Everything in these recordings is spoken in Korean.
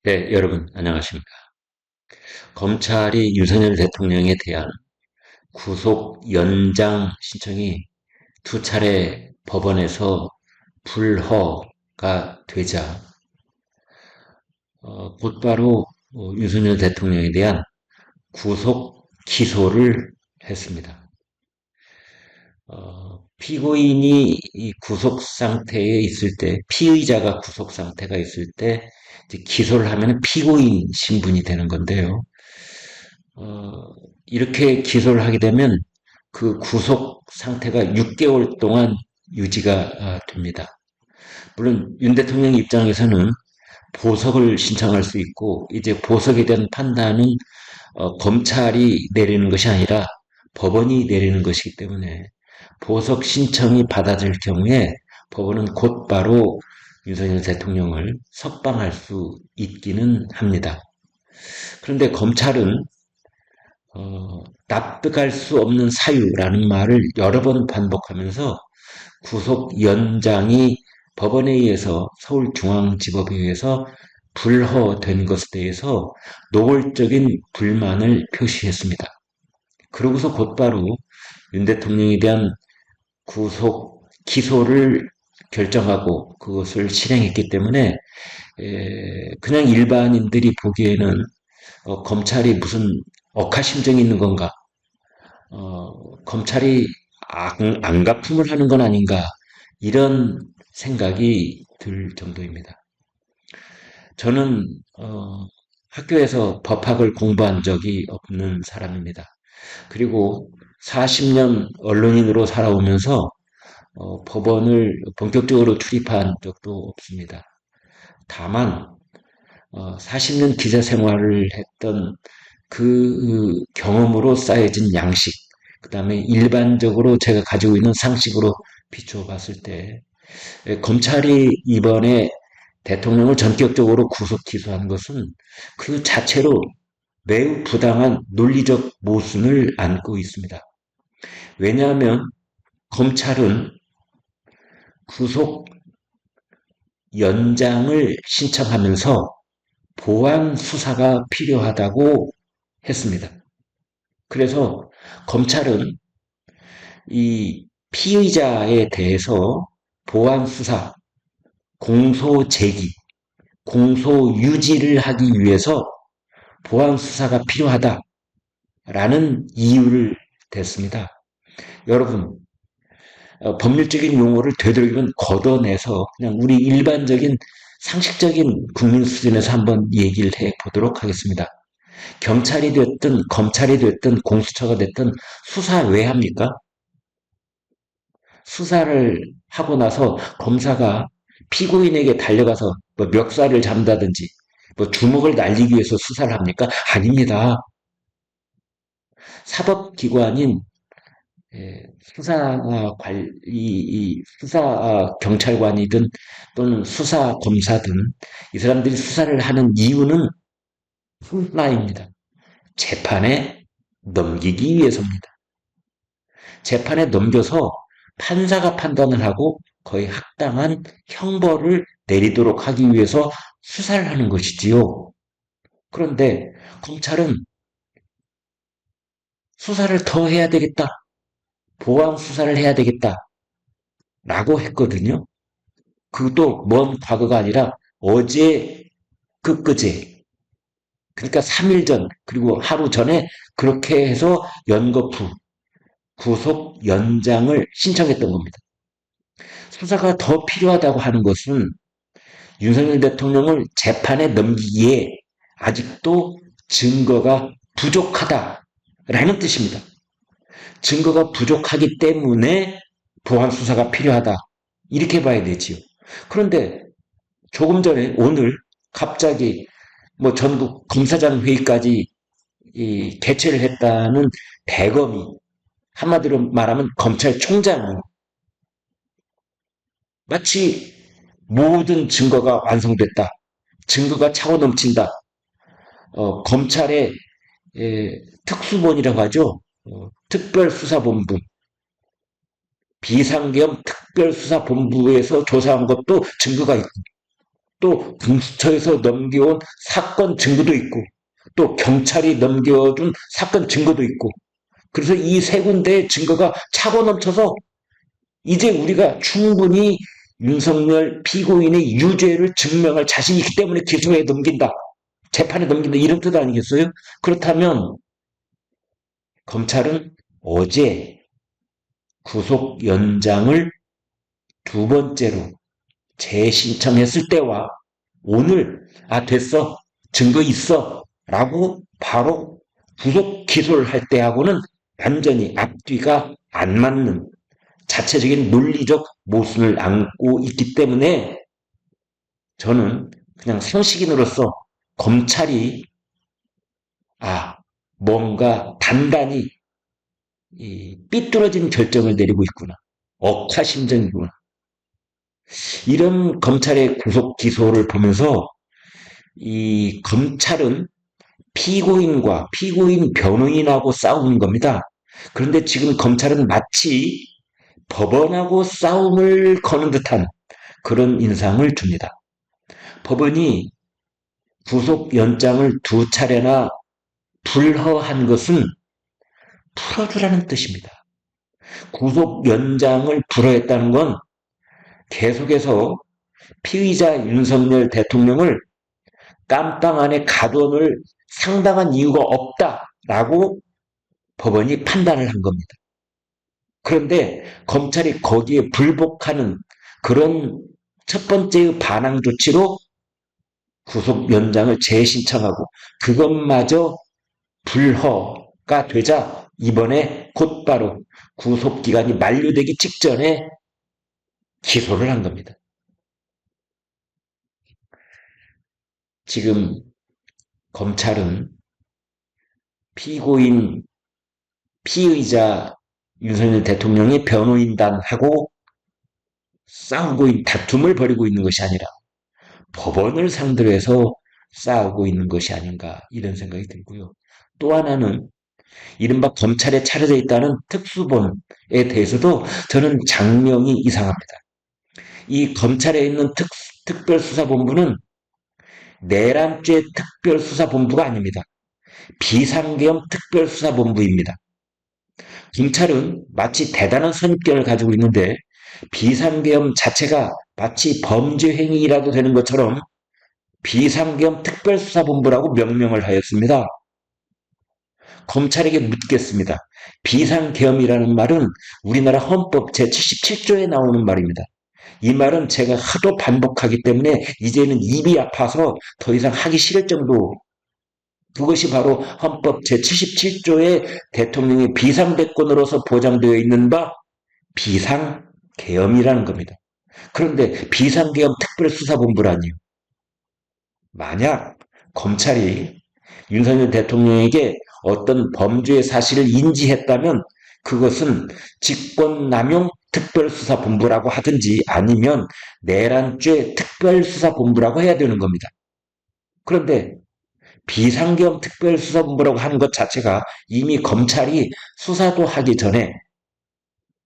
네, 여러분, 안녕하십니까. 검찰이 윤석열 대통령에 대한 구속 연장 신청이 두 차례 법원에서 불허가 되자, 곧바로 윤석열 대통령에 대한 구속 기소를 했습니다. 피고인이 이 구속 상태에 있을 때, 피의자가 구속 상태가 있을 때, 이제 기소를 하면 피고인 신분이 되는 건데요. 어, 이렇게 기소를 하게 되면 그 구속 상태가 6개월 동안 유지가 됩니다. 물론 윤 대통령 입장에서는 보석을 신청할 수 있고 이제 보석에 대한 판단은 검찰이 내리는 것이 아니라 법원이 내리는 것이기 때문에 보석 신청이 받아질 경우에 법원은 곧바로 윤석열 대통령을 석방할 수 있기는 합니다. 그런데 검찰은 납득할 수 없는 사유라는 말을 여러 번 반복하면서 구속 연장이 법원에 의해서 서울중앙지법에 의해서 불허된 것에 대해서 노골적인 불만을 표시했습니다. 그러고서 곧바로 윤 대통령에 대한 구속 기소를 결정하고 그것을 실행했기 때문에 그냥 일반인들이 보기에는 검찰이 무슨 억하심정이 있는 건가, 검찰이 안가품을 하는 건 아닌가, 이런 생각이 들 정도입니다. 저는, 학교에서 법학을 공부한 적이 없는 사람입니다. 그리고 40년 언론인으로 살아오면서, 법원을 본격적으로 출입한 적도 없습니다. 다만, 40년 기자 생활을 했던 그 경험으로 쌓여진 양식, 그 다음에 일반적으로 제가 가지고 있는 상식으로 비추어 봤을 때, 검찰이 이번에 대통령을 전격적으로 구속 기소한 것은 그 자체로 매우 부당한 논리적 모순을 안고 있습니다. 왜냐하면 검찰은 구속 연장을 신청하면서 보안 수사가 필요하다고 했습니다. 그래서 검찰은 이 피의자에 대해서 보안 수사, 공소 제기, 공소 유지를 하기 위해서 보안 수사가 필요하다라는 이유를 댔습니다. 여러분, 법률적인 용어를 되도록이면 걷어내서 그냥 우리 일반적인 상식적인 국민 수준에서 한번 얘기를 해 보도록 하겠습니다. 경찰이 됐든 검찰이 됐든 공수처가 됐든 수사 왜 합니까? 수사를 하고 나서 검사가 피고인에게 달려가서 뭐 멱살을 잡는다든지 뭐 주먹을 날리기 위해서 수사를 합니까? 아닙니다. 사법기관인 수사 수사 경찰관이든 또는 수사 검사든 이 사람들이 수사를 하는 이유는 하나입니다. 재판에 넘기기 위해서입니다. 재판에 넘겨서 판사가 판단을 하고 거의 합당한 형벌을 내리도록 하기 위해서 수사를 하는 것이지요. 그런데 검찰은 수사를 더 해야 되겠다. 보안 수사를 해야 되겠다. 라고 했거든요. 그것도 먼 과거가 아니라 어제, 그제, 그러니까 3일 전, 그리고 하루 전에 그렇게 해서 연거푸, 구속 연장을 신청했던 겁니다. 수사가 더 필요하다고 하는 것은 윤석열 대통령을 재판에 넘기기에 아직도 증거가 부족하다라는 뜻입니다. 증거가 부족하기 때문에 보안 수사가 필요하다. 이렇게 봐야 되지요. 그런데 조금 전에 오늘 갑자기 뭐 전국 검사장 회의까지 개최를 했다는 대검이 한마디로 말하면 검찰총장이 마치 모든 증거가 완성됐다. 증거가 차고 넘친다. 검찰의 특수본이라고 하죠. 특별수사본부, 비상계엄 특별수사본부에서 조사한 것도 증거가 있고 또 공수처에서 넘겨온 사건 증거도 있고, 또 경찰이 넘겨준 사건 증거도 있고, 그래서 이 세 군데의 증거가 차고 넘쳐서 이제 우리가 충분히 윤석열 피고인의 유죄를 증명할 자신이 있기 때문에 기소에 넘긴다. 재판에 넘긴다. 이런 뜻 아니겠어요? 그렇다면 검찰은 어제 구속 연장을 두 번째로 재신청했을 때와 오늘 됐어. 증거 있어. 라고 바로 구속 기소를 할 때하고는 완전히 앞뒤가 안 맞는 자체적인 논리적 모순을 안고 있기 때문에 저는 그냥 상식인으로서 검찰이 뭔가 단단히 삐뚤어진 결정을 내리고 있구나. 억하심정이구나. 이런 검찰의 구속 기소를 보면서 이 검찰은 피고인과 피고인 변호인하고 싸우는 겁니다. 그런데 지금 검찰은 마치 법원하고 싸움을 거는 듯한 그런 인상을 줍니다. 법원이 구속 연장을 두 차례나 불허한 것은 풀어주라는 뜻입니다. 구속 연장을 불허했다는 건 계속해서 피의자 윤석열 대통령을 깜빵 안에 가둬놓을 상당한 이유가 없다라고 법원이 판단을 한 겁니다. 그런데 검찰이 거기에 불복하는 그런 첫 번째의 반항 조치로 구속 연장을 재신청하고 그것마저 불허가 되자 이번에 곧바로 구속기간이 만료되기 직전에 기소를 한 겁니다. 지금 검찰은 피고인, 피의자 윤석열 대통령의 변호인단하고 싸우고 다툼을 벌이고 있는 것이 아니라 법원을 상대로 해서 싸우고 있는 것이 아닌가 이런 생각이 들고요. 또 하나는 이른바 검찰에 차려져 있다는 특수본에 대해서도 저는 장명이 이상합니다. 이 검찰에 있는 특별수사본부는 내란죄 특별수사본부가 아닙니다. 비상계엄 특별수사본부입니다. 검찰은 마치 대단한 선입견을 가지고 있는데 비상계엄 자체가 마치 범죄 행위라도 되는 것처럼 비상계엄 특별수사본부라고 명명을 하였습니다. 검찰에게 묻겠습니다. 비상계엄이라는 말은 우리나라 헌법 제77조에 나오는 말입니다. 이 말은 제가 하도 반복하기 때문에 이제는 입이 아파서 더 이상 하기 싫을 정도. 그것이 바로 헌법 제77조에 대통령의 비상대권으로서 보장되어 있는 바 비상계엄이라는 겁니다. 그런데 비상계엄 특별수사본부라니요. 만약 검찰이 윤석열 대통령에게 어떤 범죄의 사실을 인지했다면 그것은 직권남용 특별수사본부라고 하든지 아니면 내란죄 특별수사본부라고 해야 되는 겁니다. 그런데 비상계엄 특별수사본부라고 하는 것 자체가 이미 검찰이 수사도 하기 전에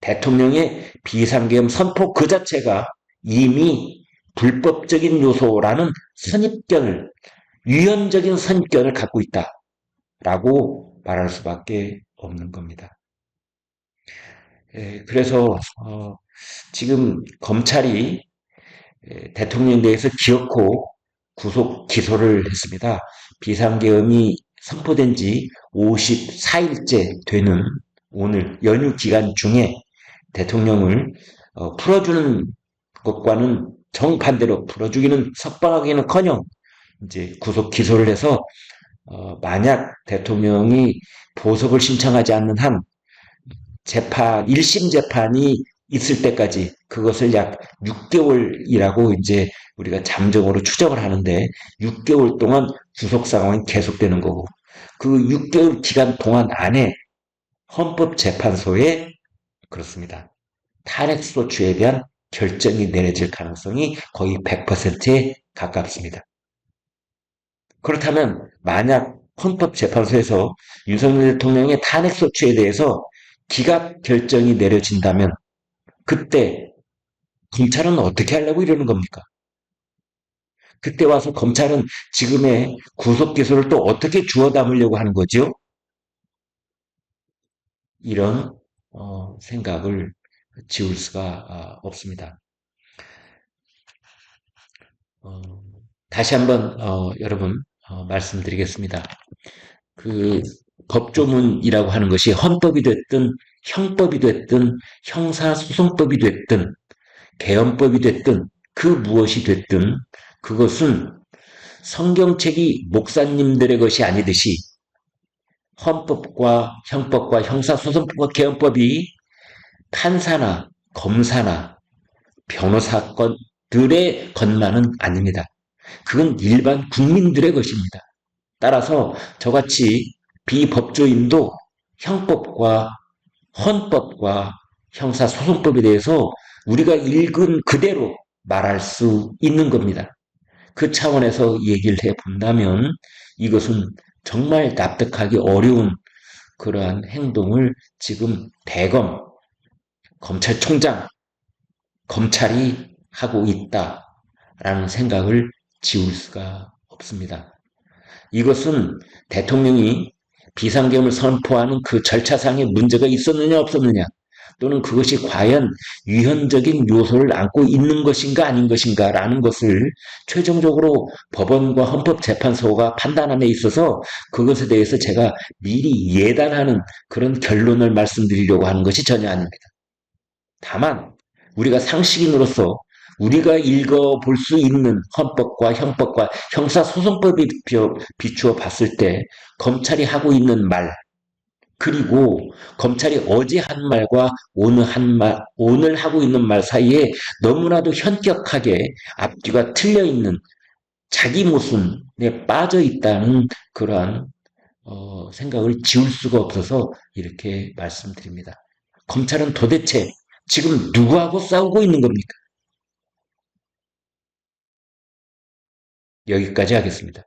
대통령의 비상계엄 선포 그 자체가 이미 불법적인 요소라는 선입견을 유연적인 선입견을 갖고 있다라고 말할 수밖에 없는 겁니다. 그래서 지금 검찰이 대통령에 대해서 기어코 구속 기소를 했습니다. 비상계엄이 선포된 지 54일째 되는 오늘 연휴 기간 중에 대통령을 풀어주는 것과는 정반대로 풀어주기는 석방하기는커녕 이제 구속 기소를 해서 만약 대통령이 보석을 신청하지 않는 한 재판 1심 재판이 있을 때까지 그것을 약 6개월이라고 이제 우리가 잠정으로 추정을 하는데 6개월 동안 구속 상황이 계속되는 거고 그 6개월 기간 동안 안에 헌법재판소에 그렇습니다. 탄핵소추에 대한 결정이 내려질 가능성이 거의 100%에 가깝습니다. 그렇다면 만약 헌법재판소에서 윤석열 대통령의 탄핵소추에 대해서 기각 결정이 내려진다면 그때 검찰은 어떻게 하려고 이러는 겁니까? 그때 와서 검찰은 지금의 구속 기소를 또 어떻게 주워 담으려고 하는 거죠? 이런 생각을 지울 수가 없습니다. 어, 다시 한번 여러분 말씀드리겠습니다. 그 법조문이라고 하는 것이 헌법이 됐든 형법이 됐든 형사소송법이 됐든 개헌법이 됐든 그 무엇이 됐든 그것은 성경책이 목사님들의 것이 아니듯이 헌법과 형법과 형사소송법과 개헌법이 판사나 검사나 변호사건들의 것만은 아닙니다. 그건 일반 국민들의 것입니다. 따라서 저같이 비법조인도 형법과 헌법과 형사소송법에 대해서 우리가 읽은 그대로 말할 수 있는 겁니다. 그 차원에서 얘기를 해본다면 이것은 정말 납득하기 어려운 그러한 행동을 지금 대검, 검찰총장, 검찰이 하고 있다라는 생각을 지울 수가 없습니다. 이것은 대통령이 비상계엄을 선포하는 그 절차상의 문제가 있었느냐 없었느냐 또는 그것이 과연 유연적인 요소를 안고 있는 것인가 아닌 것인가라는 것을 최종적으로 법원과 헌법재판소가 판단함에 있어서 그것에 대해서 제가 미리 예단하는 그런 결론을 말씀드리려고 하는 것이 전혀 아닙니다. 다만 우리가 상식인으로서 우리가 읽어볼 수 있는 헌법과 형법과 형사소송법에 비추어 봤을 때 검찰이 하고 있는 말 그리고 검찰이 어제 한 말과 오늘 하고 있는 말 사이에 너무나도 현격하게 앞뒤가 틀려 있는 자기 모순에 빠져 있다는 그러한 생각을 지울 수가 없어서 이렇게 말씀드립니다. 검찰은 도대체 지금 누구하고 싸우고 있는 겁니까? 여기까지 하겠습니다.